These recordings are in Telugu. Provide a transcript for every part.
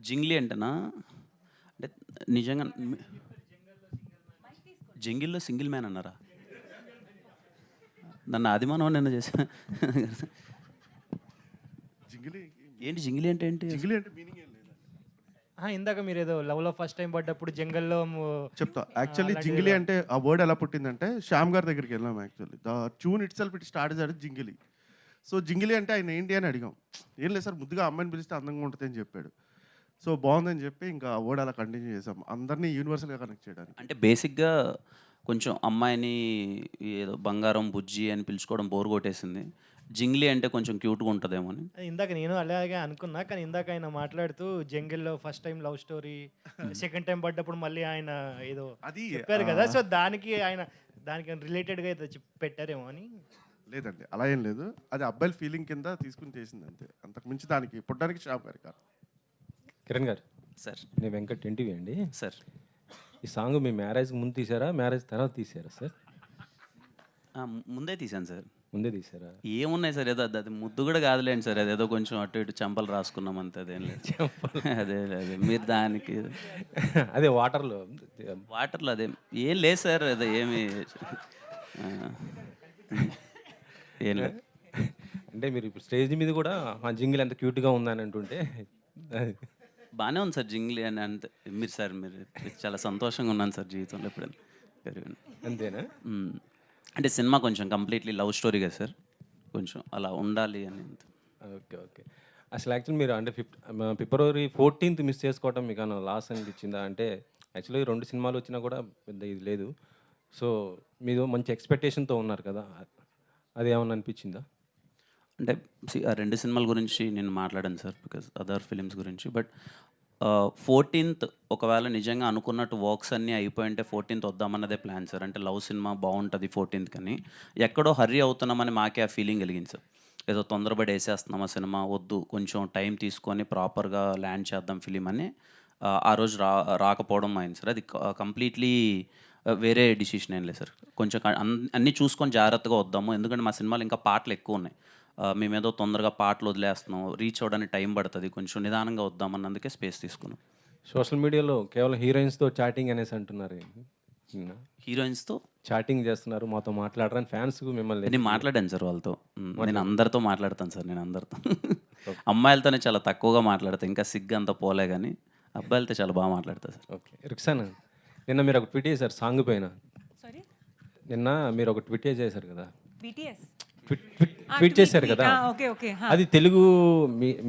జింగ్లీ అంటేనా? అంటే నిజంగా జంగిల్‌లో సింగిల్ మ్యాన్ అన్నారా? నన్ను ఆదిమానవ నిన్న చేసా. జింగిలి ఏంటి జింగిలి అంటే ఏంటి? జింగిలి అంటే మీనింగ్ ఏం లేదండి. ఇందాక మీరేదో లవ్‌లో ఫస్ట్ టైం పడ్డప్పుడు జంగల్‌లో చెప్తా. యాక్చువల్లీ అలాంటిది జింగిలి ఏదో అంటే ఆ వర్డ్ ఎలా పుట్టిందంటే శ్యామ్ గారి దగ్గరికి వెళ్ళాం actually. The tune itself it starts at Jingili. So Jingili అంటే ఆయన ఏంటి అని అడిగాం. ఏం లేదు సార్ ముద్దుగా అమ్మాయిని పిలిస్తే అందంగా ఉంటుంది అని చెప్పాడు. సో బాగుందని చెప్పి ఇంకా ఆ వర్డ్ అలా కంటిన్యూ చేసాం. అందరినీ యూనివర్సల్‌గా కనెక్ట్ చేయడానికి. అంటే బేసిక్‌గా కొంచెం అమ్మాయిని ఏదో బంగారం, బుజ్జి అని పిలుచుకోవడం బోర్ కొట్టేసింది. జింగ్లీ అంటే కొంచెం క్యూట్‌గా ఉంటదేమో అని. ఇందాక నేను అలాగే అనుకున్నా. కానీ ఇందాక ఆయన మాట్లాడుతూ జంగిల్‌లో first time love story, second time పడ్డప్పుడు మళ్ళీ ఆయన ఏదో అది చెప్పారు కదా! సో, దానికి రిలేటెడ్‌గా ఏదో పెట్టారేమో అని. లేదండి. అలా ఏం లేదు. అది అబ్బాయిల ఫీలింగ్ కింద తీసుకొని చేసింది అంతే. అంతకు మించి దానికి పుట్టడానికి శ్యామ్ గారి కారణం. కిరణ్ గారు, సార్, నేను వెంకట్ ఎన్టీవీ అండి. సార్. ఈ సాంగ్ మీ మ్యారేజ్కి ముందు తీసారా, మ్యారేజ్ తర్వాత తీసారా సార్? ముందే తీశాను సార్. ముందే తీసారా? ఏమున్నాయి సార్, ఏదో అది ముద్దు కూడా కాదులేండి సార్. అదేదో కొంచెం అటు ఇటు చెంపలు రాసుకున్నాం అంతే, అదేం లేదు. అదే అదే మీరు దానికి అదే వాటర్లో వాటర్లో అదే ఏం లేదు సార్. అదే ఏమి ఆ, ఏం లేదు. అంటే మీరు ఇప్పుడు స్టేజ్ మీద కూడా ఆ జింగిల్ ఎంత క్యూట్గా ఉందని అంటుంటే బాగానే ఉంది సార్ జింగ్లీ అని. అంతే మీరు సార్, మీరు చాలా సంతోషంగా ఉన్నాను సార్ జీవితంలో ఎప్పుడైనా పెరిగాను. అంతేనా? అంటే సినిమా కొంచెం కంప్లీట్లీ లవ్ స్టోరీ కదా సార్, కొంచెం అలా ఉండాలి అని. Okay okay. అసలు యాక్చువల్ మీరు అంటే ఫిబ్రవరి 14th మిస్ చేసుకోవటం మీకు ఏమైనా లాస్ అనిపించిందా? అంటే యాక్చువల్లీ 2 సినిమాలు వచ్చినా కూడా పెద్ద ఇది లేదు. సో మీరు మంచి ఎక్స్పెక్టేషన్తో ఉన్నారు కదా, అది ఏమన్నా అనిపించిందా? అంటే ఆ 2 సినిమాల గురించి నేను మాట్లాడాను సార్, బికాజ్ అదర్ ఫిలిమ్స్ గురించి. బట్ 14th ఒకవేళ నిజంగా అనుకున్నట్టు వర్క్స్ అన్నీ అయిపోయింటే 14th వద్దామన్నదే ప్లాన్ సార్. అంటే లవ్ సినిమా బాగుంటుంది 14th కానీ ఎక్కడో హర్రీ అవుతున్నామని మాకే ఆ ఫీలింగ్ కలిగింది సార్. ఏదో తొందరపడి వేసేస్తున్నాం ఆ సినిమా, వద్దు కొంచెం టైం తీసుకొని ప్రాపర్గా ల్యాండ్ చేద్దాం ఫిలిం అని ఆ రోజు రాకపోవడం అయింది సార్. అది కంప్లీట్లీ వేరే డిసిషన్ ఏం లేదు సార్. కొంచెం అన్నీ చూసుకొని జాగ్రత్తగా వద్దాము, ఎందుకంటే మా సినిమాలు ఇంకా పాటలు ఎక్కువ ఉన్నాయి. మేమేదో తొందరగా పాటలు వదిలేస్తున్నాం, రీచ్ అవ్వడానికి టైం పడుతుంది, కొంచెం నిదానంగా వద్దామన్నందుకే స్పేస్ తీసుకున్నాం. సోషల్ మీడియాలో కేవలం హీరోయిన్స్తో చాటింగ్ అనేసి అంటున్నారు. హీరోయిన్స్తో చాటింగ్ చేస్తున్నారు, మాతో మాట్లాడరని ఫ్యాన్స్ మిమ్మల్ని. నేను మాట్లాడాను సార్ వాళ్ళతో. నేను అందరితో మాట్లాడతాను సార్, నేను అందరితో. అమ్మాయిలతోనే చాలా తక్కువగా మాట్లాడతాను, ఇంకా సిగ్గు అంత పోలే, కానీ అబ్బాయిలతో చాలా బాగా మాట్లాడతాను సార్. ఓకే. రిక్సానా, నిన్న మీరు ఒక ట్వీట్ చేశారు సాంగ్ పైన. సారీ, నిన్న మీరు ఒక ట్వీట్ చేశారు కదా, బీటీఎస్ ట్వీట్ చేశారు కదా, ఓకే ఓకే. అది తెలుగు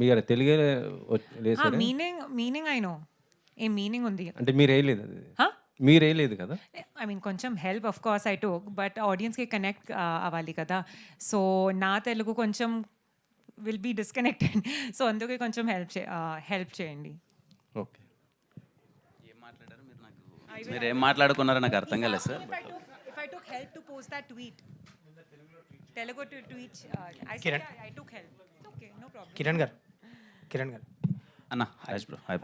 మీరు తెలుగే లేదు sir? Meaning I know, a meaning ఉంది అంటే మీరు వేయలేదు, అది మీరు వేయలేదు కదా? ఐ మీన్ కొంచెం help of course I took, but ఆడియన్స్కి కనెక్ట్ అవ్వాలి కదా. సో నా తెలుగు కొంచెం విల్ బీ డిస్కనెక్టెడ్, సో అందుకే కొంచెం హెల్ప్ చేయండి. ఓకే. ఏం మాట్లాడారు మీరు? నాకు మీరు ఏం మాట్లాడుకున్నారో నాకు అర్థం కాలేదు sir. If I took help to post that tweet, Telugu to tweet, I said Kiran. I took help. Okay, no problem. Kiran గారు అన్న రాజ్ బ్రో, హాయ్.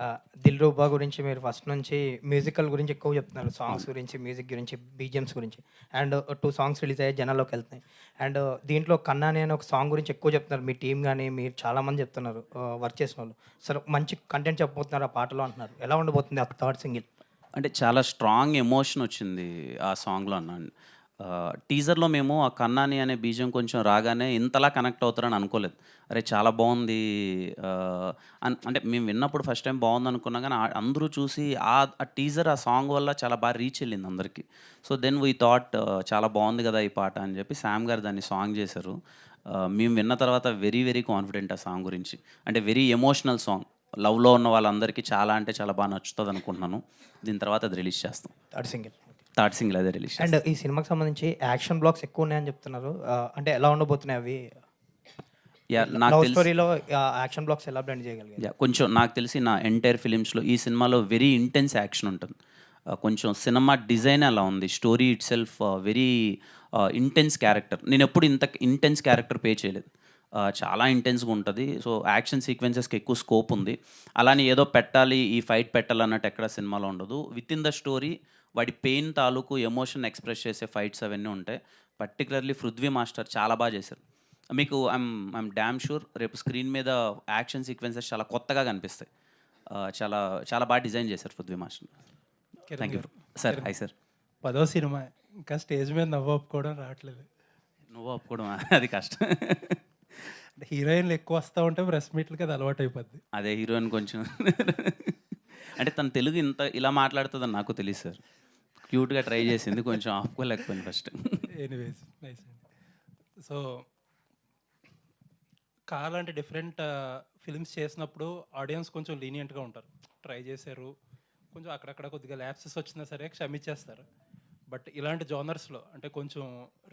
దిల్ రూబా గురించి మీరు ఫస్ట్ నుంచి మ్యూజికల్ గురించి ఎక్కువ చెప్తున్నారు, సాంగ్స్ గురించి, మ్యూజిక్ గురించి, బీజిఎమ్స్ గురించి. అండ్ 2 సాంగ్స్ రిలీజ్ అయ్యాయి, జనాల్లోకి వెళ్తున్నాయి. అండ్ దీంట్లో కన్నాని అనే ఒక సాంగ్ గురించి ఎక్కువ చెప్తున్నారు, మీ టీం కానీ మీరు చాలామంది చెప్తున్నారు వర్క్ చేసిన వాళ్ళు. సరే, మంచి కంటెంట్ చెప్పబోతున్నారు ఆ పాటలో అంటున్నారు. ఎలా ఉండబోతుంది ఆ థర్డ్ సింగిల్? అంటే చాలా స్ట్రాంగ్ ఎమోషన్ వచ్చింది ఆ సాంగ్లో అన్న. టీజర్లో మేము ఆ కన్నాని అనే బీజం కొంచెం రాగానే ఇంతలా కనెక్ట్ అవుతారని అనుకోలేదు. అరే చాలా బాగుంది అంటే మేము విన్నప్పుడు ఫస్ట్ టైం బాగుంది అనుకున్నాం, కానీ అందరూ చూసి ఆ టీజర్, ఆ సాంగ్ వల్ల చాలా బాగా రీచ్ వెళ్ళింది అందరికీ. సో దెన్ వీ థాట్ చాలా బాగుంది కదా ఈ పాట అని చెప్పి శామ్ గారు దాన్ని సాంగ్ చేశారు. మేము విన్న తర్వాత వెరీ వెరీ కాన్ఫిడెంట్ ఆ సాంగ్ గురించి. అంటే వెరీ ఎమోషనల్ సాంగ్, లవ్లో ఉన్న వాళ్ళందరికీ చాలా అంటే చాలా బాగా నచ్చుతుంది అనుకుంటున్నాను. దీని తర్వాత అది రిలీజ్ చేస్తాం. థర్డ్ సింగిల్ అదే రిలీజ్. అండ్ ఈ సినిమాకి సంబంధించి యాక్షన్ బ్లాక్స్ ఎక్కువ ఉన్నాయని చెప్తున్నారు, అంటే ఎలా ఉండబోతున్నాయి అవి? నాకు స్టోరీలో యాక్షన్ బ్లాక్స్ ఎలా బ్లెండ్ చేయగలిగారు? కొంచెం నాకు తెలిసి నా ఎంటైర్ ఫిలిమ్స్లో ఈ సినిమాలో వెరీ ఇంటెన్స్ యాక్షన్ ఉంటుంది. కొంచెం సినిమా డిజైన్ అలా ఉంది, story it self very intense character. నేను ఎప్పుడు ఇంత ఇంటెన్స్ క్యారెక్టర్ పే చేయలేదు, చాలా ఇంటెన్స్గా ఉంటుంది. సో యాక్షన్ సీక్వెన్సెస్కి ఎక్కువ స్కోప్ ఉంది. అలానే ఏదో పెట్టాలి, ఈ ఫైట్ పెట్టాలన్నట్టు ఎక్కడ సినిమాలో ఉండదు. విత్ ఇన్ ద స్టోరీ వాడి పెయిన్ తాలూకు ఎమోషన్ ఎక్స్ప్రెస్ చేసే ఫైట్స్ అవన్నీ ఉంటాయి. పర్టికులర్లీ పృథ్వీ మాస్టర్ చాలా బాగా చేశారు. మీకు ఐమ్ డ్యామ్ షూర్ రేపు స్క్రీన్ మీద యాక్షన్ సీక్వెన్సెస్ చాలా కొత్తగా కనిపిస్తాయి. చాలా చాలా బాగా డిజైన్ చేశారు Prithvi master. Thank you sir. Hi sir. 10వ సినిమా ఇంకా స్టేజ్ మీద నవ్వు ఒప్పుకోవడం రావట్లేదు. నువ్వు ఒప్పుకోవడం అది కష్టం. అంటే హీరోయిన్లు ఎక్కువ వస్తూ ఉంటే ప్రెస్ మీట్లకి అది అలవాటు అయిపోద్ది. అదే హీరోయిన్ కొంచెం అంటే తన తెలుగు ఇంత ఇలా మాట్లాడుతుందని నాకు తెలియదు సార్. క్యూట్గా ట్రై చేసింది, కొంచెం ఆపుకోలేకపోయింది ఫస్ట్. ఎనీవేస్ నైస్ అండి. సో కాలాంటి డిఫరెంట్ ఫిల్మ్స్ చేసినప్పుడు ఆడియన్స్ కొంచెం లీనియంట్గా ఉంటారు. ట్రై చేశారు, కొంచెం అక్కడక్కడ కొద్దిగా ల్యాప్సెస్ వచ్చినా సరే క్షమించేస్తారు. బట్ ఇలాంటి జానర్స్లో అంటే కొంచెం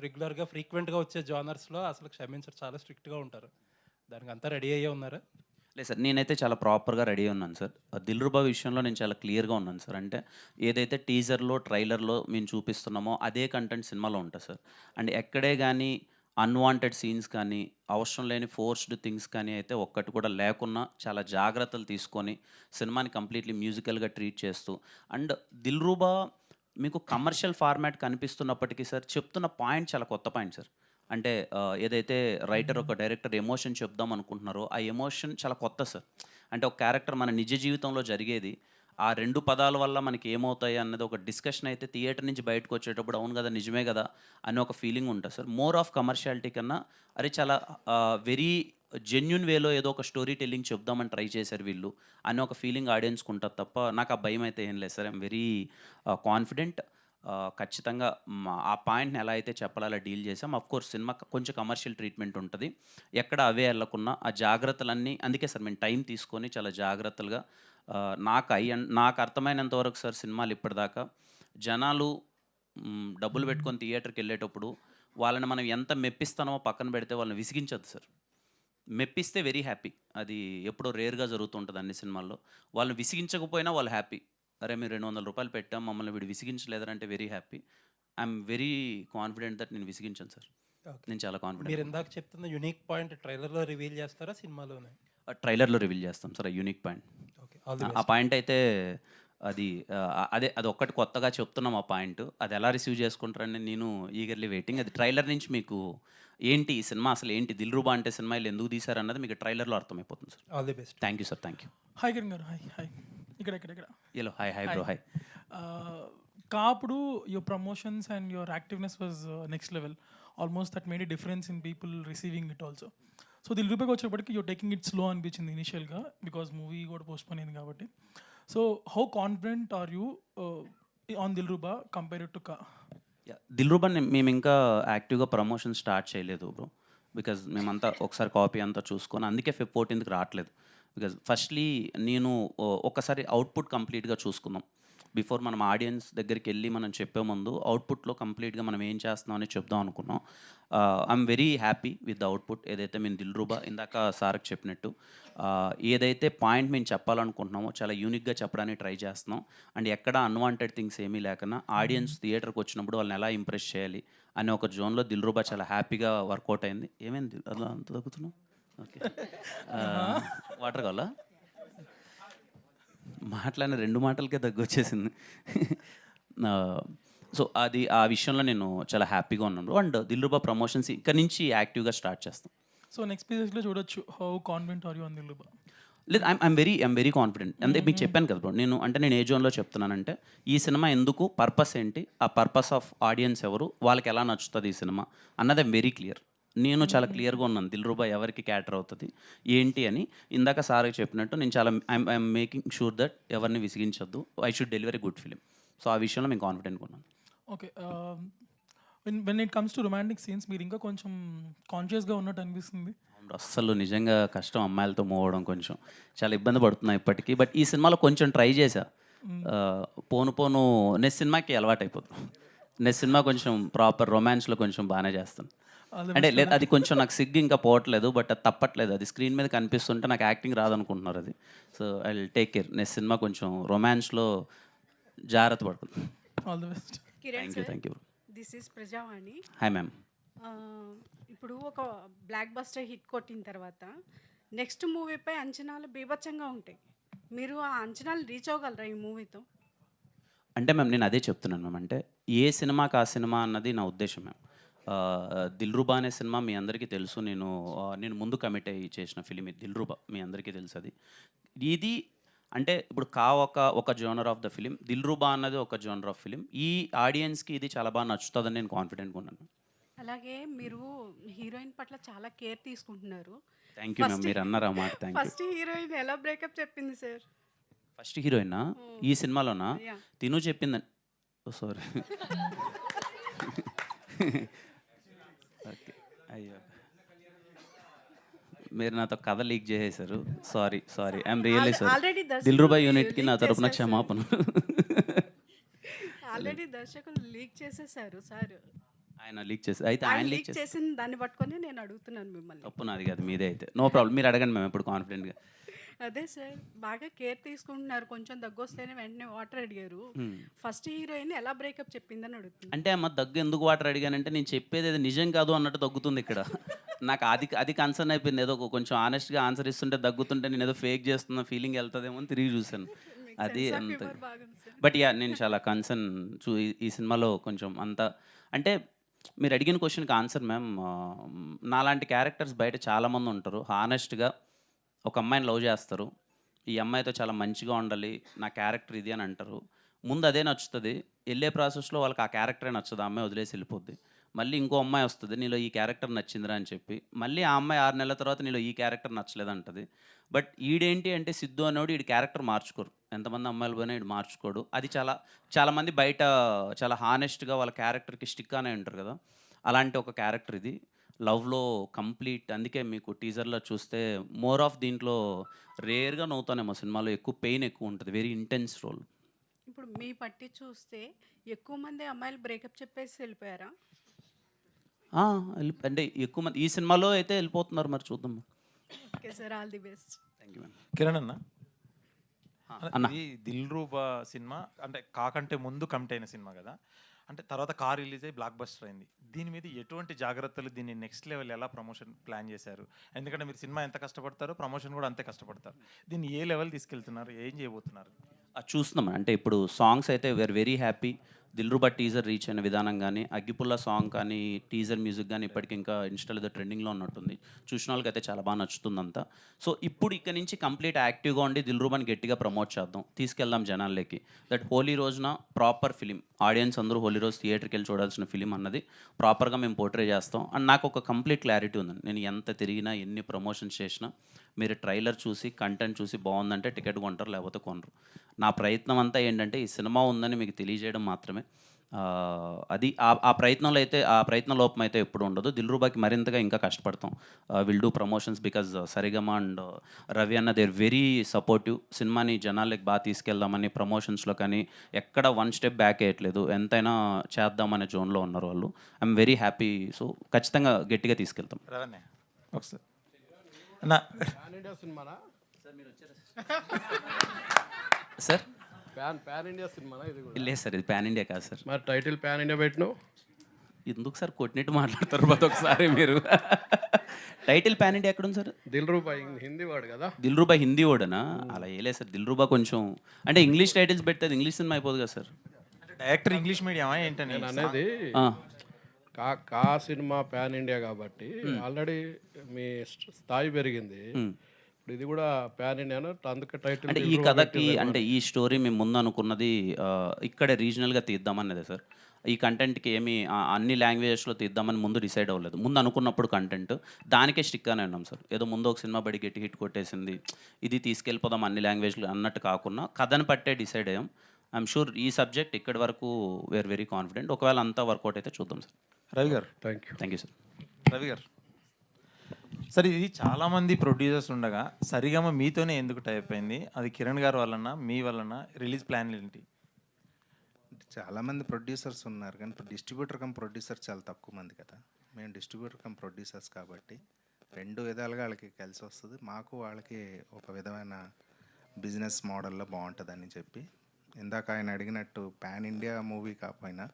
రెగ్యులర్గా ఫ్రీక్వెంట్గా వచ్చే జానర్స్లో అసలు క్షమించరు, చాలా స్ట్రిక్ట్గా ఉంటారు. దానికి అంతా రెడీ అయ్యే ఉన్నారా? లేదు సార్, నేనైతే చాలా ప్రాపర్గా రెడీ ఉన్నాను సార్. దిల్రుబా విషయంలో నేను చాలా క్లియర్గా ఉన్నాను సార్. అంటే ఏదైతే టీజర్లో ట్రైలర్లో మేము చూపిస్తున్నామో అదే కంటెంట్ సినిమాలో ఉంటుంది సార్. అండ్ ఎక్కడే కానీ అన్వాంటెడ్ సీన్స్ కానీ అవసరం లేని ఫోర్స్డ్ థింగ్స్ కానీ అయితే ఒక్కటి కూడా లేకున్నా చాలా జాగ్రత్తలు తీసుకొని సినిమాని కంప్లీట్లీ మ్యూజికల్గా ట్రీట్ చేస్తూ, అండ్ దిల్రుబా మీకు కమర్షియల్ ఫార్మాట్ కనిపిస్తున్నప్పటికీ సార్ చెప్తున్న పాయింట్ చాలా కొత్త పాయింట్ సార్. అంటే ఏదైతే రైటర్ ఒక డైరెక్టర్ ఎమోషన్ చెప్దాం అనుకుంటున్నారో ఆ ఎమోషన్ చాలా కొత్త సార్. అంటే ఒక క్యారెక్టర్ మన నిజ జీవితంలో జరిగేది ఆ 2 పదాల వల్ల మనకి ఏమవుతాయి అన్నది ఒక డిస్కషన్ అయితే థియేటర్ నుంచి బయటకు వచ్చేటప్పుడు అవును కదా నిజమే కదా అని ఒక ఫీలింగ్ ఉంటుంది సార్. మోర్ ఆఫ్ కమర్షియాలిటీ కన్నా అరే చాలా వెరీ జెన్యున్ వేలో ఏదో ఒక స్టోరీ టెల్లింగ్ చెప్దామని ట్రై చేశారు వీళ్ళు అని ఒక ఫీలింగ్ ఆడియన్స్కి ఉంటుంది తప్ప నాకు ఆ భయం అయితే ఏం లేదు సార్. I'm very confident. ఖచ్చితంగా ఆ పాయింట్ని ఎలా అయితే చెప్పాలో అలా డీల్ చేసాం. కోర్స్ సినిమా కొంచెం కమర్షియల్ ట్రీట్మెంట్ ఉంటుంది, ఎక్కడ అవే వెళ్ళకున్నా ఆ జాగ్రత్తలన్నీ. అందుకే సార్ మేము టైం తీసుకొని చాలా జాగ్రత్తలుగా నాకు అర్థమైనంత వరకు సార్ సినిమాలు ఇప్పటిదాకా జనాలు డబ్బులు పెట్టుకొని థియేటర్కి వెళ్ళేటప్పుడు వాళ్ళని మనం ఎంత మెప్పిస్తామో పక్కన పెడితే వాళ్ళని విసిగించద్దు సార్. మెప్పిస్తే వెరీ హ్యాపీ, అది ఎప్పుడో రేర్గా జరుగుతుంటుంది అన్ని సినిమాల్లో. వాళ్ళని విసిగించకపోయినా వాళ్ళు హ్యాపీ. అరే మీరు 200 రూపాయలు పెట్టాం మమ్మల్ని వీడు విసిగించలేదంటే very happy. I'm very confident that నేను విసిగించాను సార్. నేను చాలా మీరు కాన్ఫిడెంట్. ఇందాక చెప్తున్న యునిక్ పాయింట్ ట్రైలర్లో రివీల్ చేస్తారా సినిమాలోనే? ట్రైలర్లో రివీల్ చేస్తాం సార్ ఆ unique point. Okay, all the ఆ పాయింట్ అయితే అది ఒక్కటి కొత్తగా చెప్తున్నాం. ఆ పాయింట్ అది ఎలా రిసీవ్ చేసుకుంటారని నేను ఈగర్లీ వెయిటింగ్. అది ట్రైలర్ నుంచి మీకు ఏంటి ఈ సినిమా అసలు ఏంటి, దిల్రుబా అంటే సినిమా వీళ్ళు ఎందుకు తీశారన్నది మీకు ట్రైలర్లో అర్థమైపోతుంది sir. All the best. Thank you sir. Thank you. Hi Kiran గారు. Hi hi. ఇక్కడ hello. Hi hi bro. Hi. కాపుడు your promotions and your activeness was next level. Almost that made a difference in people receiving it also. So దిల్రుబాకి వచ్చేప్పటికి యూర్ టేకింగ్ ఇట్ స్లో అనిపించింది ఇనిషియల్గా బికాస్ మూవీ కూడా పోస్ట్పోన్ అయింది కాబట్టి. So how confident are you on Dilruba compared to కా? దిల్రుబా మేము ఇంకా యాక్టివ్గా ప్రమోషన్ స్టార్ట్ చేయలేదు బ్రో, బికాజ్ మేమంతా ఒకసారి కాపీ అంతా చూసుకొని అందుకే Feb 14th రావట్లేదు. బికాజ్ ఫస్ట్లీ నేను ఒకసారి అవుట్పుట్ కంప్లీట్గా చూసుకుందాం బిఫోర్ మనం ఆడియన్స్ దగ్గరికి వెళ్ళి మనం చెప్పే ముందు అవుట్పుట్లో కంప్లీట్గా మనం ఏం చేస్తున్నాం అని చెప్దాం అనుకున్నాం. I'm very happy with the output. ఏదైతే మేము దిల్రుబా ఇందాక సార్కి చెప్పినట్టు ఏదైతే పాయింట్ మేము చెప్పాలనుకుంటున్నామో చాలా యూనిక్గా చెప్పడానికి ట్రై చేస్తున్నాం. అండ్ ఎక్కడ అన్వాంటెడ్ థింగ్స్ ఏమీ లేకుండా ఆడియన్స్ థియేటర్కి వచ్చినప్పుడు వాళ్ళని ఎలా ఇంప్రెస్ చేయాలి అనే ఒక జోన్లో దిల్రుబా చాలా హ్యాపీగా వర్కౌట్ అయింది. ఏమైంది అలా అంత తగ్గుతున్నాం? ఓకే. వాటర్ కావాలా? మాట్లాడిన 2 మాటలకే వచ్చేసింది. సో అది ఆ విషయంలో నేను చాలా హ్యాపీగా ఉన్నాను. అండ్ దిల్రుబా ప్రమోషన్స్ ఇక్కడ నుంచి యాక్టివ్గా స్టార్ట్ చేస్తాం. సో నెక్స్ట్ పేజెస్లో చూడొచ్చు how confident are you on Dilruba? లేదు, ఐఎమ్ వెరీ కాన్ఫిడెంట్. అంటే మీకు చెప్పాను కదా బ్రో, నేను ఏ జోన్లో చెప్తున్నానంటే ఈ సినిమా ఎందుకు, పర్పస్ ఏంటి, ఆ పర్పస్ ఆఫ్ ఆడియన్స్ ఎవరు, వాళ్ళకి ఎలా నచ్చుతుంది ఈ సినిమా అన్నది ఐఎమ్ వెరీ క్లియర్. నేను చాలా క్లియర్గా ఉన్నాను దిల్రుబా ఎవరికి క్యాటర్ అవుతుంది ఏంటి అని. ఇందాక సార్కి చెప్పినట్టు నేను చాలా ఐఎమ్ మేకింగ్ షూర్ దట్ ఎవరిని విసిగించొద్దు, I should deliver a good film. So ఆ విషయంలో మేము కాన్ఫిడెంట్గా ఉన్నాను. Okay. When it comes to romantic scenes మీరు ఇంకా కొంచెం కాన్షియస్గా ఉన్నట్టు అనిపిస్తుంది. అస్సలు నిజంగా కష్టం అమ్మాయిలతో మూవ్ కొంచెం చాలా ఇబ్బంది పడుతున్నాయి ఇప్పటికీ. బట్ ఈ సినిమాలో కొంచెం ట్రై చేశా. పోను నెక్స్ట్ సినిమాకి అలవాటు అయిపోతుంది. నెక్స్ట్ సినిమా కొంచెం ప్రాపర్ రొమాన్స్లో కొంచెం బాగానే చేస్తాను. అంటే లేదు, అది కొంచెం నాకు సిగ్గు ఇంకా పోవట్లేదు, బట్ అది తప్పట్లేదు. అది స్క్రీన్ మీద కనిపిస్తుంటే నాకు యాక్టింగ్ రాదనుకుంటున్నారు అది. So I will take care. Next cinema కొంచెం రొమాన్స్లో జాగ్రత్త పడుతుంది. All the best. Thank you. This is Prajavani. Hi ma'am. ఇప్పుడు ఒక బ్లాక్ బస్టర్ హిట్ కొట్టిన తర్వాత నెక్స్ట్ మూవీపై అంచనాలు బీభత్సంగా ఉంటాయి. మీరు ఆ అంచనాలు రీచ్ అవ్వగలరా ఈ మూవీతో? అంటే మ్యామ్ నేను అదే చెప్తున్నాను మ్యామ్. అంటే ఏ సినిమాకి ఆ సినిమా అన్నది నా ఉద్దేశం మ్యామ్. దిల్రుబా అనే సినిమా మీ అందరికీ తెలుసు. నేను ముందు కమిట్ అయ్యి చేసిన ఫిలిం ఇది దిల్రుబా, మీ అందరికీ తెలుసు అది. ఇది అంటే ఇప్పుడు ఒక genre of the film, 'Dilruba' అన్నది ఒక జోనర్ ఆఫ్ ఫిలిం. ఈ ఆడియన్స్‌కి ఇది చాలా బాగా నచ్చుతదని నేను కాన్ఫిడెంట్‌గా ఉన్నాను. అలాగే మీరు హీరోయిన్ పట్ల చాలా కేర్ తీసుకుంటున్నారు. Thank you ma'am. ఫస్ట్ మీరన్నారు ఆ మాట. Thank you. ఫస్ట్ హీరోయిన్ ఎలా బ్రేకప్ చెప్పింది సార్? ఫస్ట్ హీరోయినా? ఈ సినిమాలోనా? యాహ్! తిను చెప్పిందని. ఓహ్! సారీ. ఓకే. అయ్యో! మీరు నాతో కథ లీక్ చేసేసారు. Sorry. I'm really sorry. Already 'Dilruba' దర్శకులు యూనిట్‌కి నా లీక్ తరపున చేశారు సార్. క్షమాపణలు. ఆల్రెడీ దర్శకులు లీక్ చేసేసారు సార్. ఆయన లీక్ చేసారు. అయితే ఆయన ఆయన లీక్ లీక్ చేసారు. చేసిన దాన్ని పట్టుకొని నేను అడుగుతున్నాను మిమ్మల్ని. తప్పు నాది కాదు, మీదే అయితే. No problem. మీరు అడగండి మ్యామ్ ఇప్పుడు కాన్ఫిడెంట్‌గా. అదే సార్, బాగా కేర్ తీసుకుంటున్నారు. కొంచెం దగ్గొస్తేనే వెంటనే వాటర్ అడిగారు. ఫస్ట్ హీరోయిన్ ఎలా బ్రేకప్ చెప్పిందని అడుగుతున్నా. అంటే అమ్మ దగ్గు ఎందుకు వాటర్ అడిగానంటే నేను చెప్పేది అది నిజం కాదు అన్నట్టు దగ్గుతుంది ఇక్కడ. నాకు అది కన్సర్న్ అయిపోయింది. ఏదో కొంచెం ఆనెస్ట్‌గా ఆన్సర్ ఇస్తుంటే దగ్గుతుంటే నేను ఏదో ఫేక్ చేస్తున్న ఫీలింగ్ వెళ్తదేమో అని తిరిగి చూసాను. అది సెన్స్ ఆఫ్ అంత. హ్యూమర్ బాగుంది సార్. But yeah! నేను చాలా కన్సర్న్ ఈ సినిమాలో కొంచెం అంత అంటే మీరు అడిగిన క్వశ్చన్‌కి ఆన్సర్ మ్యామ్, నాలాంటి క్యారెక్టర్స్ బయట చాలామంది ఉంటారు. హానెస్ట్‌గా ఒక అమ్మాయిని లవ్ చేస్తారు. ఈ అమ్మాయితో చాలా మంచిగా ఉండాలి, నా క్యారెక్టర్ ఇది అని అంటారు. ముందు అదే నచ్చుతది. ఎళ్ళే ప్రాసెస్‌లో వాళ్ళకి ఆ క్యారెక్టరే నచ్చదు. ఆ అమ్మాయి వదిలేసి వెళ్ళిపోద్ది. మళ్ళీ ఇంకో అమ్మాయి వస్తది. నీలో ఈ క్యారెక్టర్ నచ్చిందిరా అని చెప్పి. మళ్ళీ ఆ అమ్మాయి 6 నెలల తర్వాత నీలో ఈ క్యారెక్టర్ నచ్చలేదంటది. బట్ ఈడేంటి అంటే సిద్ధు అనేవాడు ఈడి క్యారెక్టర్ మార్చుకోరు. ఎంతమంది అమ్మాయిలు పోయినా ఈడు మార్చుకోడు. అది చాలామంది బయట చాలా హానెస్ట్‌గా వాళ్ళ క్యారెక్టర్‌కి స్టిక్ అనే ఉంటారు కదా! అలాంటి ఒక క్యారెక్టర్ ఇది. లవ్‌లో కంప్లీట్. అందుకే మీకు టీజర్‌లో చూస్తే మోర్ ఆఫ్ దీంట్లో రేర్‌గా నవ్వుతానేమో సినిమాలో. ఎక్కువ పెయిన్ ఎక్కువ ఉంటది. Very intense role. ఇప్పుడు మీ పట్టి చూస్తే ఎక్కువ మంది అమ్మాయిలు బ్రేకప్ చెప్పేసి వెళ్ళిపోయారా? ఆ! అంటే ఎక్కువ మంది ఈ సినిమాలో అయితే వెళ్ళిపోతున్నారు. మరి చూద్దాం. Okay sir, all the best. Thank you ma'am. Kiran అన్న, అన్న. ఇది 'దిల్‌రుబా' సినిమా అంటే కాకంటే ముందు కమిట్ అయిన సినిమా కదా. అంటే తర్వాత కార్ రిలీజ్ అయ్యి బ్లాక్ బస్టర్ అయింది. దీని మీద ఎటువంటి జాగ్రత్తలు, దీన్ని నెక్స్ట్ లెవెల్ ఎలా ప్రమోషన్ ప్లాన్ చేశారు? ఎందుకంటే మీరు సినిమా ఎంత కష్టపడతారో ప్రమోషన్ కూడా అంతే కష్టపడతారు. దీన్ని ఏ లెవెల్ తీసుకెళ్తున్నారు? ఏం చేయబోతున్నారు? అది చూస్తున్నాం. అంటే ఇప్పుడు సాంగ్స్ అయితే we're very happy. 'Dilruba' teaser reach అయిన విధానం కానీ, 'అగ్గిపుల్ల' సాంగ్ కానీ, టీజర్ మ్యూజిక్ కానీ ఇప్పటికి ఇంకా ఇన్‌స్టాలో ఏదో ట్రెండింగ్‌లో ఉన్నట్టుంది. చూసిన వాళ్ళకైతే చాలా బాగా నచ్చుతుందంతా. సో ఇప్పుడు ఇక నుంచి కంప్లీట్ యాక్టివ్‌గా ఉండి 'దిల్‌రుబా'ని గట్టిగా ప్రమోట్ చేద్దాం. తీసుకెళ్దాం జనాల్లోకి. దట్ హోలీ రోజున ప్రాపర్ ఫిలిం. ఆడియన్స్ అందరూ హోలీ రోజు థియేటర్‌కి వెళ్ళి చూడాల్సిన ఫిలిం అన్నది ప్రాపర్‌గా మేము పోర్ట్రే చేస్తాం. అండ్ నాకు ఒక కంప్లీట్ క్లారిటీ ఉందండి. నేను ఎంత తిరిగినా, ఎన్ని ప్రమోషన్స్ చేసినా మీరు ట్రైలర్ చూసి, కంటెంట్ చూసి బాగుందంటే టికెట్ కొంటారు, లేకపోతే కొనరు. నా ప్రయత్నం అంతా ఏంటంటే ఈ సినిమా ఉందని మీకు తెలియజేయడం మాత్రమే. అది ఆ ప్రయత్నంలో అయితే ఆ ప్రయత్న లోపం అయితే ఎప్పుడు ఉండదు. 'దిల్‌రుబా'కి మరింతగా ఇంకా కష్టపడతాం. Will do promotions because Saregama and Ravi అన్న దే ఆర్ వెరీ సపోర్టివ్. సినిమాని జనాలకి బాగా తీసుకెళ్దామని ప్రమోషన్స్‌లో కానీ ఎక్కడ వన్ స్టెప్ బ్యాక్ వేయట్లేదు. ఎంతైనా చేద్దామనే జోన్‌లో ఉన్నారు వాళ్ళు. I'm very happy. సో ఖచ్చితంగా గట్టిగా తీసుకెళ్తాం. రవణ్య ఒకసారి అన్న, సార్ ప్యాన్ ఇండియా సినిమానా ఇది కూడా? లేదు సార్, ఇది పాన్ ఇండియా కాదు సార్. మరి టైటిల్ ప్యాన్ ఇండియా పెట్టినావు? ఎందుకు సార్ కొట్టినట్టు మాట్లాడతారు ప్రతి ఒక్కసారి మీరు? టైటిల్ పాన్ ఇండియా ఎక్కడుంది సార్? 'దిల్‌రుబా' హిందీ వాడు కదా. 'దిల్‌రుబా' హిందీ ఓడనా? అలా ఏలేదు సార్. 'దిల్‌రుబా' కొంచెం అంటే ఇంగ్లీష్ టైటిల్స్ పెడితే అది ఇంగ్లీష్ సినిమా అయిపోదు కదా సార్. అంటే డైరెక్టర్ ఇంగ్లీష్ మీడియమా ఏంటని? నేను అనేది ఆ, కా సినిమా ప్యాన్ ఇండియా కాబట్టి ఆల్రెడీ మీ స్థాయి పెరిగింది. ఇప్పుడు ఇది కూడా ప్యాన్ ఇండియానా? అందుకే టైటిల్ అంటే ఈ కథకి అంటే ఈ స్టోరీ మేము ముందు అనుకున్నది ఇక్కడే రీజనల్గా తీద్దామన్నదే సార్. ఈ కంటెంట్కి ఏమి అన్ని లాంగ్వేజెస్లో తీద్దామని ముందు డిసైడ్ అవ్వలేదు. ముందు అనుకున్నప్పుడు కంటెంట్ దానికే స్టిక్గానే ఉన్నాం సార్. ఏదో ముందు ఒక సినిమా బడి గట్టి హిట్ కొట్టేసింది, ఇది తీసుకెళ్ళిపోదాం అన్ని లాంగ్వేజ్లు అన్నట్టు కాకుండా కథను పట్టే డిసైడ్ అయ్యాం. ఐఎమ్ షూర్ ఈ సబ్జెక్ట్ ఇక్కడి వరకు వీఆర్ వెరీ కాన్ఫిడెంట్. ఒకవేళ అంతా వర్కౌట్ అయితే చూద్దాం సార్. రవి గారు, థ్యాంక్ యూ సార్. రవి గారు సార్, ఇది చాలామంది ప్రొడ్యూసర్స్ ఉండగా సరిగమ మీతోనే ఎందుకు టైప్ అయింది? అది కిరణ్ గారి వలన, మీ వలన? రిలీజ్ ప్లాన్ ఏంటి? చాలామంది ప్రొడ్యూసర్స్ ఉన్నారు కానీ ఇప్పుడు డిస్ట్రిబ్యూటర్ కమ్ ప్రొడ్యూసర్ చాలా తక్కువ మంది కదా. మేము డిస్ట్రిబ్యూటర్ కమ్ ప్రొడ్యూసర్స్ కాబట్టి రెండు విధాలుగా వాళ్ళకి కలిసి వస్తుంది. మాకు వాళ్ళకి ఒక విధమైన బిజినెస్ మోడల్లో బాగుంటుందని చెప్పి ఇందాక ఆయన అడిగినట్టు పాన్ ఇండియా మూవీ కాకపోయినా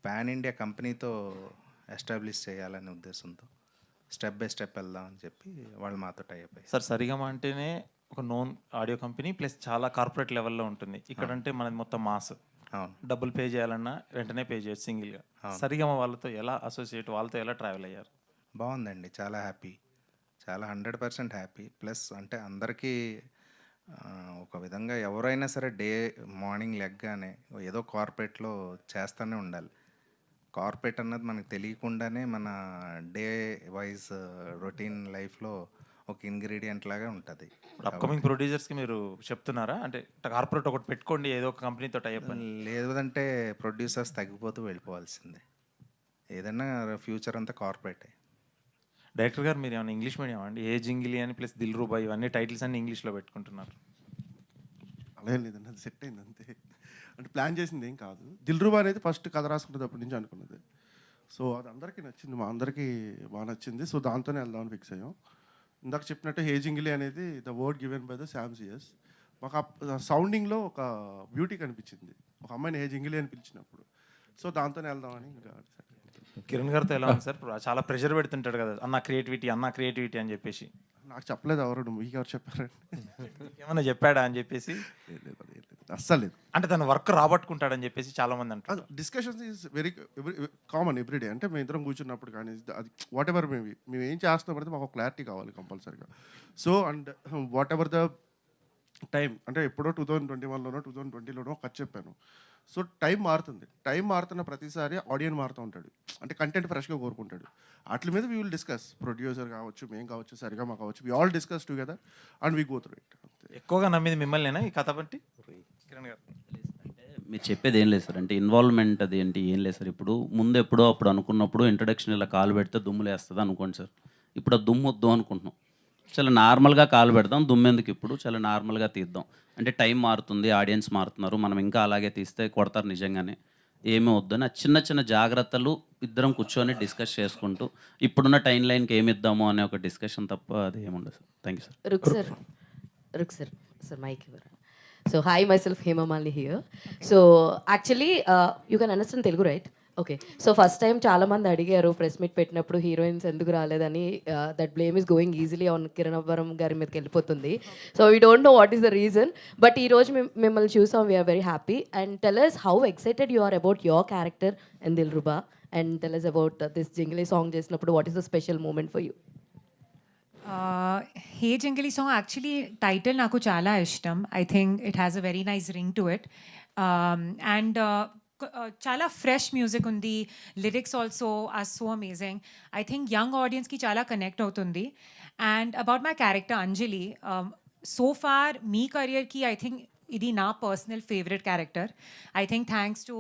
పాన్ ఇండియా కంపెనీతో ఎస్టాబ్లిష్ చేయాలనే ఉద్దేశంతో స్టెప్ బై స్టెప్ వెళ్దాం అని చెప్పి వాళ్ళు మాతో టై అయిపోయి. సార్, సరిగమ అంటేనే ఒక నోన్ ఆడియో కంపెనీ ప్లస్ చాలా కార్పొరేట్ లెవెల్లో ఉంటుంది. ఇక్కడంటే మనది మొత్తం మాస్. అవును, డబ్బులు పే చేయాలన్నా వెంటనే పే చేయొచ్చు సింగిల్గా. సరిగమ వాళ్ళతో ఎలా అసోసియేట్, వాళ్ళతో ఎలా ట్రావెల్ అయ్యారు? బాగుందండి, చాలా హ్యాపీ, చాలా 100% హ్యాపీ. ప్లస్ అంటే అందరికీ ఒక విధంగా ఎవరైనా సరే మార్నింగ్ లెగ్గానే ఏదో కార్పొరేట్లో చేస్తూనే ఉండాలి. కార్పొరేట్ అన్నది మనకు తెలియకుండానే మన డే వైజ్ రొటీన్ లైఫ్లో ఒక ఇంగ్రీడియంట్ లాగా ఉంటుంది. అప్కమింగ్ ప్రొడ్యూసర్స్కి మీరు చెప్తున్నారా, అంటే కార్పొరేట్ ఒకటి పెట్టుకోండి ఏదో ఒక కంపెనీతో టైప్ అని? లేదంటే ప్రొడ్యూసర్స్ తగ్గిపోతూ వెళ్ళిపోవాల్సిందే. ఏదైనా ఫ్యూచర్ అంతా కార్పొరేటే. డైరెక్టర్ గారు మీరు ఏమైనా ఇంగ్లీష్ మీడియం అండి? ఏ జింగిలి అని ప్లస్ దిల్ రూబా ఇవన్నీ టైటిల్స్ అన్ని ఇంగ్లీష్లో పెట్టుకుంటున్నారు. అలా ఏం లేదండి, అది సెట్ అయింది అంతే. అంటే ప్లాన్ చేసింది ఏం కాదు. దిల్రుబా అనేది ఫస్ట్ కథ రాసుకున్నప్పటి నుంచి అనుకున్నది. సో అది అందరికీ నచ్చింది, మా అందరికీ బాగా నచ్చింది. సో దాంతోనే వెళ్దామని ఫిక్స్ అయ్యాం. ఇందాక చెప్పినట్టు హే జింగిలి అనేది the word given by the శామ్సియస్. మాకు ఆ సౌండింగ్లో ఒక బ్యూటీ కనిపించింది ఒక అమ్మాయిని హే జింగిలి అని పిలిచినప్పుడు. సో దాంతోనే వెళ్దామని ఇంకా కిరణ్ గారితో ఎలా ఉంది సార్? చాలా ప్రెషర్ పెడుతుంటాడు కదా, అన్న క్రియేటివిటీ అని చెప్పేసి. నాకు చెప్పలేదు ఎవరు, మీకు ఎవరు చెప్పారండి? ఏమన్నా చెప్పాడా అని చెప్పేసి? అస్సలు లేదు. అంటే తన వర్క్ రాబట్టుకుంటాడని చెప్పేసి చాలా మంది అంటారు. Discussions is very common everyday. అంటే మేము ఇద్దరం కూర్చున్నప్పుడు కానీ అది వాట్ ఎవర్ మేము ఏం చేస్తున్నాం అనేది మాకు క్లారిటీ కావాలి కంపల్సరీగా. So and what ever the time, అంటే ఎప్పుడో 2021లోనో 2020లోనో ఖర్చు చెప్పాను. సో టైం మారుతుంది. టైం మారుతున్న ప్రతిసారి ఆడియన్స్ మారుతూ ఉంటాడు. అంటే కంటెంట్ ఫ్రెష్గా కోరుకుంటాడు. వాటి మీద వీ విల్ డిస్కస్, ప్రొడ్యూసర్ కావచ్చు, మేము కావచ్చు, సరిగమ కావచ్చు, we all discuss together and we go through it. ఎక్కువగా నమ్మింది మిమ్మల్నేనా ఈ కథ బట్టి కిరణ్ గారు? అంటే మీరు చెప్పేది ఏం లేదు సార్. అంటే ఇన్వాల్వ్మెంట్ అది ఏంటి ఏం లేదు సార్. ఇప్పుడు ముందు ఎప్పుడో అప్పుడు అనుకున్నప్పుడు ఇంట్రడక్షన్ ఇలా కాలు పెడితే దుమ్ములు వేస్తుంది అనుకోండి సార్. ఇప్పుడు ఆ దుమ్ము వద్దు అనుకుంటున్నాం. చాలా నార్మల్గా కాలు పెడదాం, దుమ్మెందుకు ఇప్పుడు, చాలా నార్మల్గా తీద్దాం. అంటే టైం మారుతుంది, ఆడియన్స్ మారుతున్నారు, మనం ఇంకా అలాగే తీస్తే కొడతారు నిజంగానే. ఏమీ వద్దని ఆ చిన్న చిన్న జాగ్రత్తలు ఇద్దరం కూర్చొని డిస్కస్ చేసుకుంటూ ఇప్పుడున్న టైం లైన్కి ఏమి ఇద్దాము అనే ఒక డిస్కషన్ తప్ప అది ఏముండదు sir. Thank you sir. Ruk sir, mic here. So hi, myself Hema Malini here. So actually, you can understand Telugu, right? Okay. So first time చాలా మంది అడిగారు ప్రెస్ మీట్ పెట్టినప్పుడు హీరోయిన్స్ ఎందుకు రాలేదని. That blame is going easily on Kiran Abbavaram గారి మీదకి వెళ్ళిపోతుంది. So we don't know what is the reason, but ఈ రోజు మిమ్మల్ని చూసాం, we are very happy. And tell us how excited you are about your character in Dilruba, and tell us about this Jingli song చేసినప్పుడు what is the special moment for you? Hey Jingili song actually title నాకు చాలా ఇష్టం. I think it has a very nice ring to it. And చాలా ఫ్రెష్ మ్యూజిక్ ఉంది. Lyrics also are so amazing. I think young ఆడియన్స్కి చాలా కనెక్ట్ అవుతుంది. And about my character Anjali, so far మీ కెరియర్కి ఐ థింక్ ఇది నా personal favourite character. I think thanks to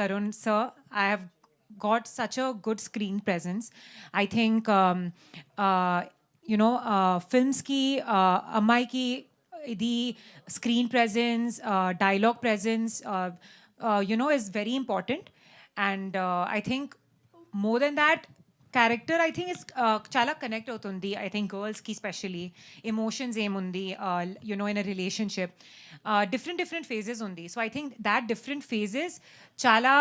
Karun sir, I have got such a good screen presence. I think films ki ammai ki the screen presence, dialogue presence is very important. And I think more than that, character I think is చాలా కనెక్ట్ అవుతుంది. ఐ థింక్ గర్ల్స్కి స్పెషలీ ఎమోషన్స్ ఏముంది in a relationship, different phases ఉంది. So I think that different phases చాలా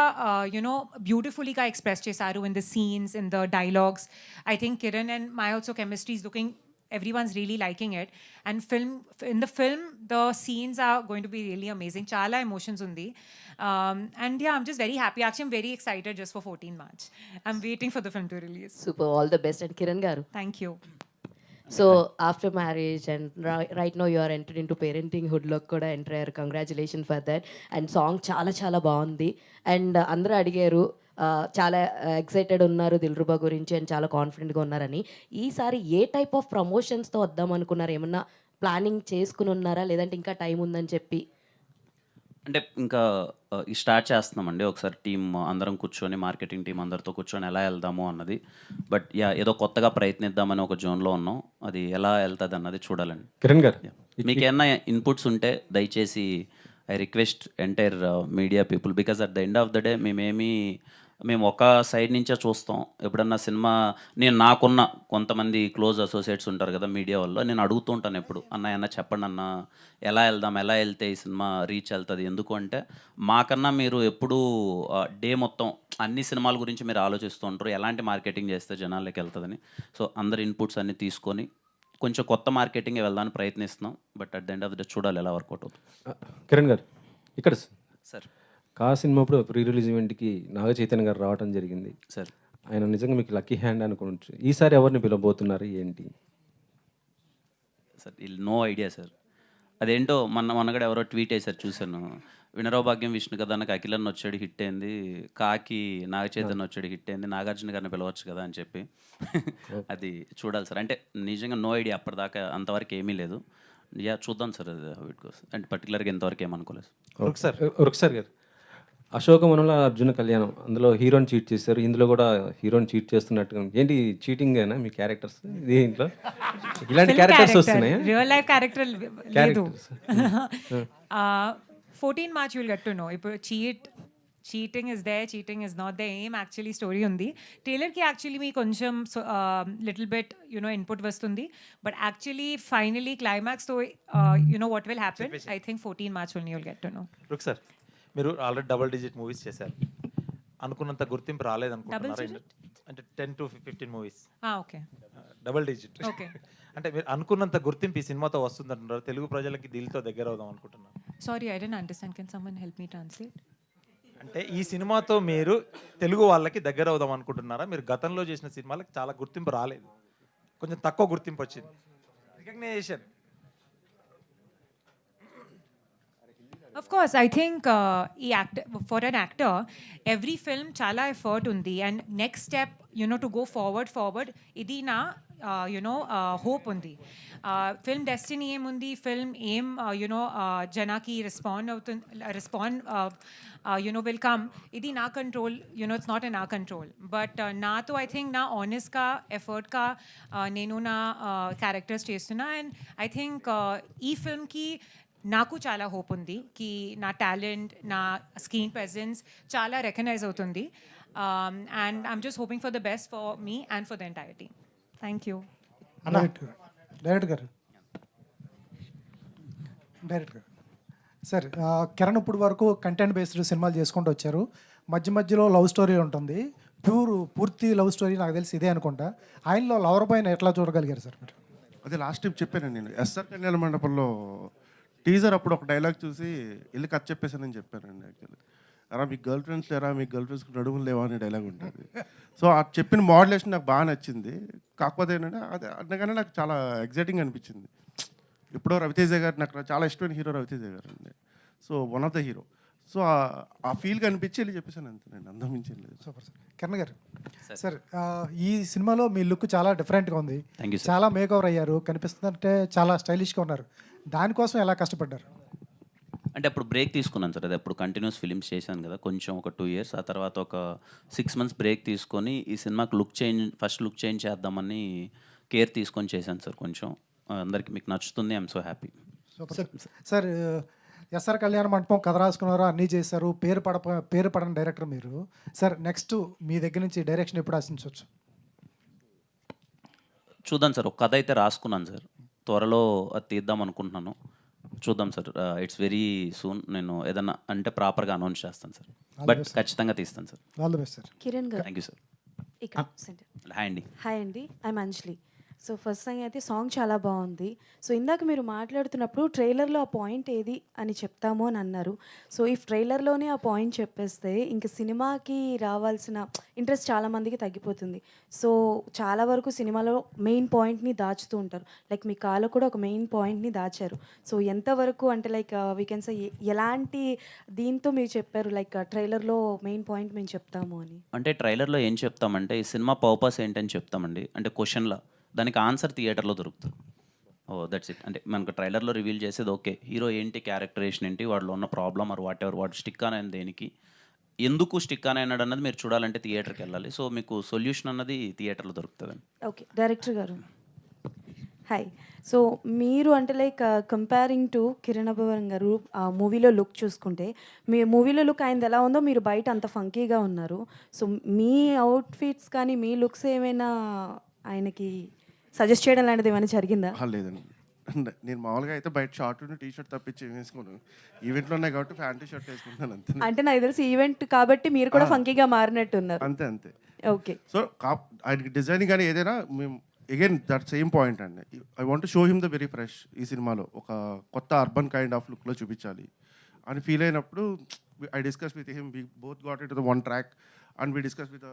బ్యూటిఫుల్గా ఎక్స్ప్రెస్ చేశారు in the scenes, in the dialogues. I think Kiran and my also chemistry is looking, everyone's really liking it. And in the film the scenes are going to be really amazing. Chala emotions undi. And yeah, I'm just very happy. Actually, I'm very excited just for 14 March. I'm waiting for the film to release. Super, all the best. And Kiran garu, thank you. So after marriage and right now you are entered into parenting hood lo kuda enter ayyaru. Congratulations for that. And song చాలా బాగుంది. అండ్ అందరూ అడిగారు చాలా ఎక్సైటెడ్ ఉన్నారు దిల్రుబా గురించి అండ్ చాలా కాన్ఫిడెంట్గా ఉన్నారని. ఈసారి ఏ టైప్ ఆఫ్ ప్రమోషన్స్తో వద్దాం అనుకున్నారు? ఏమన్నా ప్లానింగ్ చేసుకుని ఉన్నారా, లేదంటే ఇంకా టైం ఉందని చెప్పి? అంటే ఇంకా స్టార్ట్ చేస్తున్నామండి. ఒకసారి టీం అందరం కూర్చొని, మార్కెటింగ్ టీం అందరితో కూర్చొని ఎలా వెళ్దాము అన్నది. బట్ ఏదో కొత్తగా ప్రయత్నిద్దామని ఒక జోన్లో ఉన్నాం. అది ఎలా వెళ్తుంది అన్నది చూడాలండి. కిరణ్ గారు, మీకు ఏమన్నా ఇన్పుట్స్ ఉంటే దయచేసి I request entire media people, because at the end of the day మేము ఒక సైడ్ నుంచే చూస్తాం. ఎప్పుడన్నా సినిమా నాకున్న కొంతమంది క్లోజ్ అసోసియేట్స్ ఉంటారు కదా మీడియా వాళ్ళు, నేను అడుగుతూ ఉంటాను ఎప్పుడు, అన్న చెప్పండి అన్న, ఎలా వెళ్తే ఈ సినిమా రీచ్ వెళ్తుంది. ఎందుకు అంటే మాకన్నా మీరు ఎప్పుడు డే మొత్తం అన్ని సినిమాల గురించి మీరు ఆలోచిస్తూ ఉంటారు, ఎలాంటి మార్కెటింగ్ చేస్తే జనాలకి వెళ్తుందని. సో అందరి ఇన్పుట్స్ అన్నీ తీసుకొని కొంచెం కొత్త మార్కెటింగ్ వెళ్దానికి ప్రయత్నిస్తున్నాం. But at the end of the చూడాలి ఎలా వర్కౌట్ అవుతుంది. కిరణ్ గారు, ఇక్కడ సార్ కా సినిమా అప్పుడు ప్రీ రిలీజ్ ఈవెంట్కి నాగ చైతన్య గారు రావడం జరిగింది సార్. ఆయన నిజంగా మీకు లక్కీ హ్యాండ్ అనుకోవచ్చు. ఈసారి ఎవరిని పిలవబోతున్నారు ఏంటి? Sir no idea sir. అదేంటో మొన్నగడ ఎవరో ట్వీట్ వేశారు చూశాను. వినరో భాగ్యం విష్ణు కదా నాకు అఖిలన్న వచ్చాడు హిట్ అయింది, కాకి నాగ చైతన్య వచ్చాడు హిట్ అయింది, నాగార్జున గారిని పిలవచ్చు కదా అని చెప్పి. అది చూడాలి సార్. అంటే నిజంగా నో ఐడియా అప్పటిదాకా అంతవరకు ఏమీ లేదు. యా చూద్దాం సార్ అది హౌ ఇట్ గోస్. అంటే పర్టికులర్గా ఇంతవరకు ఏమనుకోలేదు. రుక్సార్ గారు, అశోకవనంలో అర్జున కళ్యాణం, అందులో హీరోని చీట్ చేశారు, ఇందులో కూడా హీరోని చీట్ చేస్తున్నట్టుగా ఉంది. ఏంటి చీటింగ్ అయినా మీ క్యారెక్టర్స్ దీంట్లో ఇలాంటి క్యారెక్టర్స్ వస్తున్నాయి? రియల్ లైఫ్ క్యారెక్టర్ లేదు. 14 March you'll get to know. ఇప్పుడు cheating is there, cheating is not there ఏం యాక్చువల్లీ స్టోరీ ఉంది. ట్రైలర్కి యాక్చువల్లీ మీ కొంచెం లిటిల్ బిట్ ఇన్పుట్ వస్తుంది, బట్ యాక్చువల్లీ ఫైనలీ క్లైమాక్స్తో what will happen I think 14 March only you'll get to know. Sir, మీరు ఆల్రెడీ డబుల్ డిజిట్ మూవీస్ చేశారు, అనుకున్నంత గుర్తింపు రాలేదనుకుంటున్నారా? అంటే 10 to 15 movies. Okay, double digit. Okay. అంటే మీరు అనుకున్నంత గుర్తింపు ఈ సినిమాతో వస్తుందంటున్నారు, తెలుగు ప్రజలకి దిల్తో దగ్గర అవుదాం అనుకుంటున్నారు. Sorry I don't understand, can someone help me translate? అంటే ఈ సినిమాతో మీరు తెలుగు వాళ్ళకి దగ్గర అవుదాం అనుకుంటున్నారా? మీరు గతంలో చేసిన సినిమాలకు చాలా గుర్తింపు రాలేదు, కొంచెం తక్కువ గుర్తింపు వచ్చింది, recognition. Of course, I think for an actor, every film chala effort undi, and next step, to go forward, idi na, hope undi. Film destiny em undi, film aim, janaki respond, will come. Idi na control, it's not in our control. But na to I think na honest ka, effort ka, nenu na characters chestuna, and I think ee film ki నాకు చాలా హోప్ ఉంది కి నా టాలెంట్, నా స్క్రీన్ ప్రెజెన్స్ చాలా రికగ్నైజ్ అవుతుంది. And I'm just hoping for the best for me and for the entire team. Thank you. Director గారు సార్, కిరణ్ ఇప్పుడు వరకు కంటెంట్ బేస్డ్ సినిమాలు చేసుకుంటూ వచ్చారు. మధ్య మధ్యలో లవ్ స్టోరీ ఉంటుంది, పూర్తి లవ్ స్టోరీ నాకు తెలిసి ఇదే అనుకుంటా. ఆయనలో లవర్ పైన ఎట్లా చూడగలిగారు సార్ మీరు? అదే లాస్ట్ టైం చెప్పాను నేను, ఎస్ఆర్ కళ్యాణ మండపంలో టీజర్ అప్పుడు ఒక డైలాగ్ చూసి వెళ్ళి కథ చెప్పేసానని చెప్పానండి. యాక్చువల్లీ అరా మీకు గర్ల్ ఫ్రెండ్స్ లేరా, మీకు గర్ల్ ఫ్రెండ్స్ నడుములు లేవా అనే డైలాగ్ ఉంటుంది. సో ఆ చెప్పిన మోడ్యులేషన్ నాకు బాగా నచ్చింది. కాకపోతే ఏంటంటే అదే అందుకనే నాకు చాలా ఎగ్జైటింగ్ అనిపించింది. ఇప్పుడు రవితేజ గారు నాకు చాలా ఇష్టమైన హీరో రవితేజ గారు అండి. So one of the hero. So ఆ ఫీల్ కనిపించి వెళ్ళి చెప్పేసాను అంతేనండి, అందం మించి లేదు. Super sir. కిరణ్ గారు సార్, ఈ సినిమాలో మీ లుక్ చాలా డిఫరెంట్గా ఉంది, థ్యాంక్ యూ సార్. చాలా మేకవర్ అయ్యారు, కనిపిస్తుందంటే చాలా స్టైలిష్గా ఉన్నారు. దానికోసం ఎలా కష్టపడ్డారు? అంటే అప్పుడు బ్రేక్ తీసుకున్నాను సార్. అది అప్పుడు కంటిన్యూస్ ఫిలిమ్స్ చేశాను కదా, కొంచెం ఒక 2 years. ఆ తర్వాత ఒక 6 months బ్రేక్ తీసుకొని ఈ సినిమాకి ఫస్ట్ లుక్ చేంజ్ చేద్దామని కేర్ తీసుకొని చేశాను సార్. కొంచెం అందరికి మీకు నచ్చుతుంది, I'm so happy. Sir, SR Kalyana Mandapam కథ రాసుకున్నారు, అన్నీ చేశారు, పేరు పడని డైరెక్టర్ మీరు. సార్, నెక్స్ట్ మీ దగ్గర నుంచి డైరెక్షన్ ఎప్పుడు ఆశించవచ్చు? చూద్దాం సార్, ఒక కథ అయితే రాసుకున్నాను సార్, త్వరలో అది తీద్దాం అనుకుంటున్నాను. చూద్దాం సార్, ఇట్స్ వెరీ సూన్. నేను ఏదన్నా అంటే ప్రాపర్గా అనౌన్స్ చేస్తాను సార్, బట్ ఖచ్చితంగా తీస్తాను sir. All the best sir. Kiran గారు, థ్యాంక్ యూ సార్. హాయ్ అండి. హాయ్ అండి, I'm Anjali. So first thing అయితే సాంగ్ చాలా బాగుంది. సో ఇందాక మీరు మాట్లాడుతున్నప్పుడు ట్రైలర్లో ఆ పాయింట్ ఏది అని చెప్తాము అని అన్నారు. సో ఈ ట్రైలర్లోనే ఆ పాయింట్ చెప్పేస్తే ఇంక సినిమాకి రావాల్సిన ఇంట్రెస్ట్ చాలామందికి తగ్గిపోతుంది. సో చాలా వరకు సినిమాలో మెయిన్ పాయింట్ని దాచుతూ ఉంటారు. లైక్ మీ కాలో కూడా ఒక మెయిన్ పాయింట్ని దాచారు. సో ఎంతవరకు అంటే లైక్ వీ కెన్ సే ఎలాంటి దీంతో మీరు చెప్పారు లైక్ ట్రైలర్లో మెయిన్ పాయింట్ మేము చెప్తాము అని? అంటే ట్రైలర్లో ఏం చెప్తామంటే ఈ సినిమా పర్పస్ ఏంటని చెప్తామండి. అంటే క్వశ్చన్లో దానికి ఆన్సర్ థియేటర్లో దొరుకుతుంది. That's it. అంటే మనకు ట్రైలర్లో రివీల్ చేసేది ఓకే, హీరో ఏంటి, క్యారెక్టరేషన్ ఏంటి, వాడిలో ఉన్న ప్రాబ్లమ్ ఆర్ వాట్ ఎవర్, వాడు స్టిక్ అని దేనికి, ఎందుకు స్టిక్ అని అన్నాడు అన్నది మీరు చూడాలంటే థియేటర్కి వెళ్ళాలి. సో మీకు సొల్యూషన్ అన్నది థియేటర్లో దొరుకుతుందండి. ఓకే, డైరెక్టర్ గారు హాయ్. సో మీరు అంటే like comparing to Kiran Abbavaram గారు ఆ మూవీలో లుక్ చూసుకుంటే, మీ మూవీలో లుక్ ఆయనది ఎలా ఉందో మీరు బయట అంత ఫంకీగా ఉన్నారు. సో మీ అవుట్ఫిట్స్ కానీ మీ లుక్స్ ఏమైనా ఆయనకి సజెస్ట్ చేయడం లాంటిది ఏమైనా జరిగిందా? లేదండి, నేను మామూలుగా అయితే బయట షార్ట్ టీ షర్ట్ తప్పించి వేసుకోను. ఈవెంట్లో ఉన్నాయి కాబట్టి ప్యాంటు షర్ట్ వేసుకుంటాను అంతే. అంటే నాకు తెలిసి ఈవెంట్ కాబట్టి మీరు కూడా ఫంకీగా మారినట్టు ఉన్నారు. అంతే అంతే. ఓకే. సో ఆయనకి డిజైనింగ్ కానీ ఏదైనా మేము అగైన్ దట్ సేమ్ పాయింట్ అండి. I want show him the very fresh. ఈ సినిమాలో ఒక కొత్త అర్బన్ కైండ్ ఆఫ్ లుక్లో చూపించాలి అని ఫీల్ అయినప్పుడు I discuss with him. We both got it the one track and we discuss with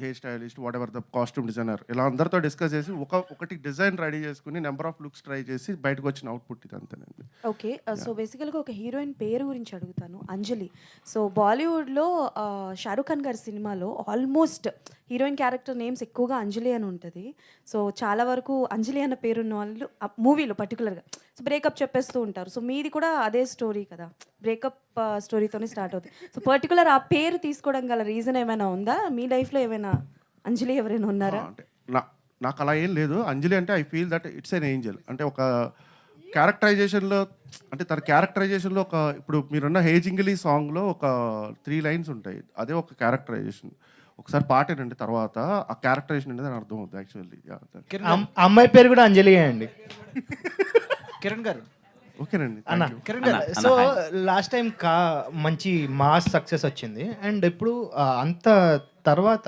hair stylist, whatever the costume designer, ఇలా అందరితో డిస్కస్ చేసి ఒకటి డిజైన్ రెడీ చేసుకుని నెంబర్ ఆఫ్ లుక్స్ ట్రై చేసి బయటకు వచ్చిన అవుట్పుట్ ఇది అంతేనండి. ఓకే. సో బేసికల్గా ఒక హీరోయిన్ పేరు గురించి అడుగుతాను, అంజలి. సో బాలీవుడ్లో షారూక్ ఖాన్ గారి సినిమాలో ఆల్మోస్ట్ హీరోయిన్ క్యారెక్టర్ నేమ్స్ ఎక్కువగా అంజలి అని ఉంటుంది. సో చాలా వరకు అంజలి అన్న పేరున్న వాళ్ళు మూవీలో పర్టికులర్గా సో బ్రేకప్ చెప్పేస్తూ ఉంటారు. సో మీది కూడా అదే స్టోరీ కదా, బ్రేకప్ స్టోరీతోనే స్టార్ట్ అవుతుంది. సో పర్టికులర్ ఆ పేరు తీసుకోవడం గల రీజన్ ఏమైనా ఉందా? మీ లైఫ్లో ఏమైనా అంజలి ఎవరైనా ఉన్నారా? అంటే నాకు అలా ఏం లేదు. అంజలి అంటే I feel that it's an Angel. అంటే ఒక క్యారెక్టరైజేషన్లో, అంటే తన క్యారెక్టరైజేషన్లో ఒక, ఇప్పుడు మీరున్న హే జింగిలీ సాంగ్లో ఒక 3 లైన్స్ ఉంటాయి, అదే ఒక క్యారెక్టరైజేషన్. ఒకసారి పాట ఏంటంటే తర్వాత ఆ క్యారెక్టరైజేషన్ అనేది అర్థం అవుతుంది యాక్చువల్లీ. అమ్మాయి పేరు కూడా అంజలి అండి. కిరణ్ గారు, ఓకేనండి. అన్న కిరణ్ గారు, సో లాస్ట్ టైం మంచి మాస్ సక్సెస్ వచ్చింది అండ్ ఇప్పుడు అంత తర్వాత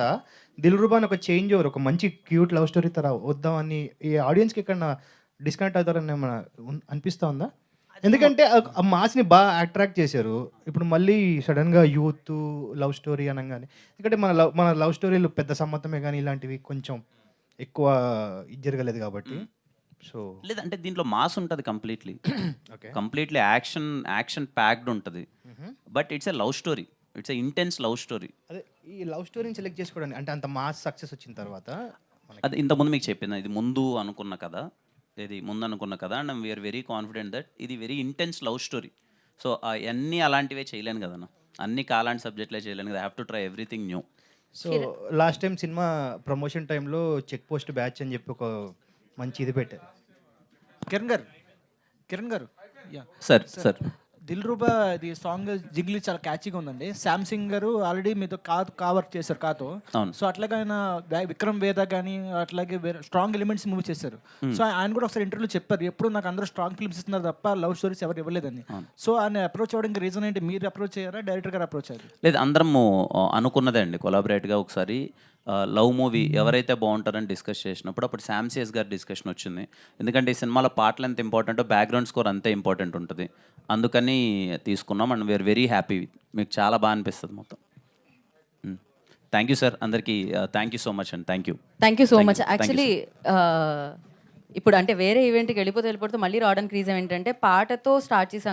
దిల్రుబా అని ఒక చేంజ్ ఓవర్, ఒక మంచి క్యూట్ లవ్ స్టోరీ తర వద్దామని ఈ ఆడియన్స్కి ఎక్కడ డిస్కనెక్ట్ అవుతారని ఏమైనా అనిపిస్తూ ఉందా? ఎందుకంటే ఆ మాస్ని బాగా అట్రాక్ట్ చేశారు, ఇప్పుడు మళ్ళీ సడన్గా యూత్ లవ్ స్టోరీ అనగానే, ఎందుకంటే మన లవ్ స్టోరీలు పెద్ద సమ్మతమే కానీ ఇలాంటివి కొంచెం ఎక్కువ ఇది జరగలేదు కాబట్టి. సో లేదంటే దీంట్లో మాస్ ఉంటుంది completely, okay, completely action packed ఉంటుంది. But it's a love story, it's a intense love story. అదే ఈ లవ్ స్టోరీని సెలెక్ట్ చేసుకోవడానికి అంటే అంత మాస్ సక్సెస్ వచ్చిన తర్వాత అది ఇంతకుముందు మీకు చెప్పింది, ఇది ముందు అనుకున్న కదా, and we're very confident that ఇది very intense love story. So అన్నీ అలాంటివే చేయలేను కదన్నా, అన్ని కాలాంటి సబ్జెక్ట్లే చేయలేను కదా, have to try everything new. So last time cinema promotion టైంలో చెక్ పోస్ట్ బ్యాచ్ అని చెప్పి ఒక మంచి ఇది పెట్టారు. కిరణ్ గారు, యా సార్ దిల్రుబా ఇది సాంగ్ జింగిలీ చాలా క్యాచీగా ఉందండి. శామ్ సింగ్ గారు ఆల్రెడీ మీతో కవర్ చేశారు కాతో. అవును. సో అట్లాగే ఆయన విక్రమ్ వేద కానీ అట్లాగే స్ట్రాంగ్ ఎలిమెంట్స్ మూవ్ చేశారు. సో ఆయన కూడా ఒకసారి ఇంటర్వ్యూలో చెప్పారు, ఎప్పుడు నాకు అందరూ స్ట్రాంగ్ ఫిల్మ్స్ ఇస్తున్నారు తప్ప లవ్ స్టోరీస్ ఎవరు ఇవ్వలేదని. సో ఆయన అప్రోచ్ అవ్వడానికి రీజన్ ఏంటి? మీరు అప్రోచ్ అయ్యారా, డైరెక్టర్ గారు అప్రోచ్ అయ్యారు? లేదు, అందరము అనుకున్నదే అండి, కొలాబరేట్గా ఒకసారి లవ్ మూవీ ఎవరైతే బాగుంటారని డిస్కస్ చేసినప్పుడు అప్పుడు శామ్సియస్ గారి డిస్కషన్ వచ్చింది. ఎందుకంటే ఈ సినిమాలో పాటలు ఎంత ఇంపార్టెంటో బ్యాక్గ్రౌండ్ స్కోర్ అంతే ఇంపార్టెంట్ ఉంటుంది, అందుకని తీసుకున్నాం. అండ్ వీఆర్ వెరీ హ్యాపీ, మీకు చాలా బాగా అనిపిస్తుంది మొత్తం. థ్యాంక్ యూ సార్, అందరికీ థ్యాంక్ యూ సో మచ్ అండి. Thank you so much. Actually ఇప్పుడు అంటే వేరే ఈవెంట్కి వెళ్ళిపోతే మళ్ళీ రావడానికి రీజన్ ఏంటంటే పాటతో స్టార్ట్ చేసాం